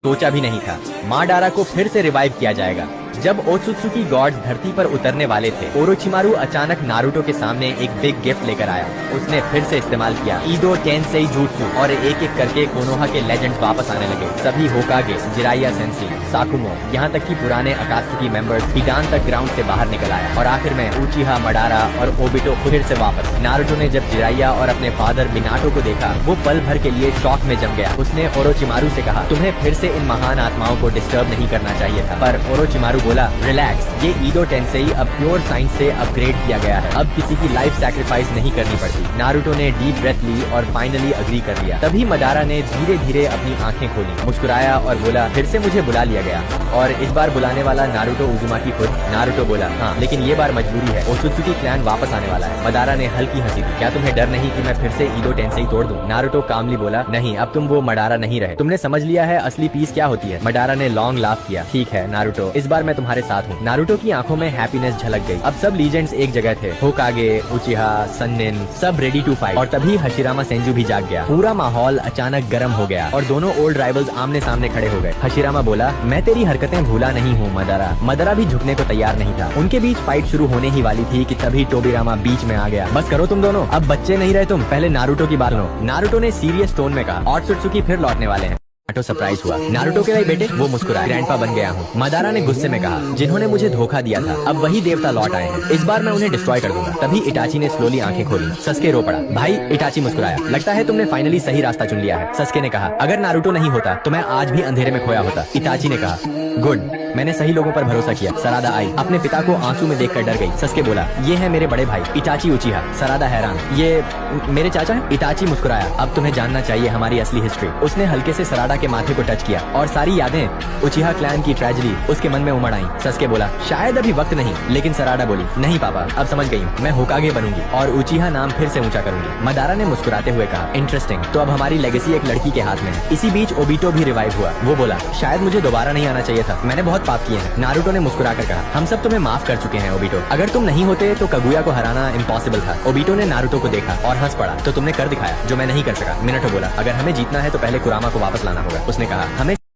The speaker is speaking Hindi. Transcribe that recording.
सोचा भी नहीं था माडारा को फिर से रिवाइव किया जाएगा। जब ओत्सुत्सुकी गॉड्स धरती पर उतरने वाले थे, ओरोचिमारू अचानक नारुतो के सामने एक बिग गिफ्ट लेकर आया। उसने फिर से इस्तेमाल किया ईदो टेंसेई jutsu और एक एक करके कोनोहा के लेजेंड्स वापस आने लगे। सभी होकागे, जिराइया सेंसी, साकुमो, यहाँ तक कि पुराने अकात्सुकी मेंबर्स हिडान तक ग्राउंड से बाहर निकल आया और आखिर में उचिहा, मडारा और ओबिटो फिर से वापस। नारुतो ने जब जिराइया और अपने फादर मिनाटो को देखा, वो पल भर के लिए शॉक में जम गया। उसने ओरोचिमारू से कहा, तुम्हें फिर से इन महान आत्माओं को डिस्टर्ब नहीं करना चाहिए था। पर ओरोचिमारू बोला, रिलैक्स, ये ईदो टेंसेई अब प्योर साइंस से अपग्रेड किया गया है। अब किसी की लाइफ सैक्रिफाइस नहीं करनी पड़ती। नारुतो ने डीप ब्रेथ ली और फाइनली अग्री कर लिया। तभी मडारा ने धीरे धीरे अपनी आंखें खोली, मुस्कुराया और बोला, फिर से मुझे बुला लिया गया। और इस बार बुलाने वाला नारुतो उजुमाकी खुद। नारुतो बोला, हाँ, लेकिन ये बार मजबूरी है, ओत्सुत्सुकी क्लैन वापस आने वाला है। मडारा ने हल्की हंसी दी, क्या तुम्हें डर नहीं कि मैं फिर से ईदो टेंसेई तोड़ दूं? नारुतो कामली बोला, नहीं, अब तुम वो मडारा नहीं रहे। तुमने समझ लिया है असली पीस क्या होती है। मडारा ने लॉन्ग लाफ किया, ठीक है नारुतो, इस बार मैं तुम्हारे साथ हूँ। नारुतो की आंखों में हैप्पीनेस झलक गई। अब सब लीजेंड्स एक जगह थे, होकागे, उचिहा, सन्निन, सब रेडी टू फाइट। और तभी हशिरामा सेंजू भी जाग गया। पूरा माहौल अचानक गर्म हो गया और दोनों ओल्ड राइवल्स आमने सामने खड़े हो गए। हशिरामा बोला, मैं तेरी हरकतें भूला नहीं हूँ मदारा। मदारा भी झुकने को तैयार नहीं था। उनके बीच फाइट शुरू होने ही वाली थी कि तभी टोबिरामा बीच में आ गया। बस करो तुम दोनों, अब बच्चे नहीं रहे तुम, पहले नारुतो की बात लो। नारुतो ने सीरियस टोन में कहा, ओत्सुत्सुकी फिर लौटने वाले हैं। नारुतो सरप्राइज हुआ। नारुतो के लिए बेटे, वो मुस्कुराया, ग्रैंडपा बन गया हूँ। मदारा ने गुस्से में कहा, जिन्होंने मुझे धोखा दिया था अब वही देवता लौट आए हैं, इस बार मैं उन्हें डिस्ट्रॉय कर दूंगा। तभी इटाची ने स्लोली आंखें खोली। सस्के रो पड़ा। भाई, इटाची मुस्कुराया, लगता है तुमने फाइनली सही रास्ता चुन लिया है। सस्के ने कहा, अगर नारुतो नहीं होता तो मैं आज भी अंधेरे में खोया होता। इटाची ने कहा, गुड, मैंने सही लोगों पर भरोसा किया। सरादा आई, अपने पिता को आंसू में देखकर डर गई। सस्के बोला, ये है मेरे बड़े भाई इटाची उचिहा। सरादा हैरान, ये मेरे चाचा है? इटाची मुस्कुराया, अब तुम्हें जानना चाहिए हमारी असली हिस्ट्री। उसने हल्के से सरादा के माथे को टच किया और सारी यादें, उचिहा क्लैन की ट्रेजेडी उसके मन में उमड़ आई। सस्के बोला, शायद अभी वक्त नहीं। लेकिन सरादा बोली, नहीं पापा, अब समझ गई, मैं होकागे बनूंगी और उचिहा नाम फिर से ऊंचा करूंगी। मदारा ने मुस्कुराते हुए कहा, इंटरेस्टिंग, तो अब हमारी लेगेसी एक लड़की के हाथ में है। इसी बीच ओबिटो भी रिवाइव हुआ। वो बोला, शायद मुझे दोबारा नहीं आना चाहिए था, मैंने बहुत पाप किए हैं। नारुतो ने मुस्कुराकर कहा, हम सब तुम्हें माफ कर चुके हैं ओबिटो, अगर तुम नहीं होते तो कगुया को हराना इम्पॉसिबल था। ओबिटो ने नारुतो को देखा और हंस पड़ा, तो तुमने कर दिखाया जो मैं नहीं कर सका। मिनाटो बोला, अगर हमें जीतना है तो पहले कुरामा को वापस लाना होगा। उसने कहा, हमें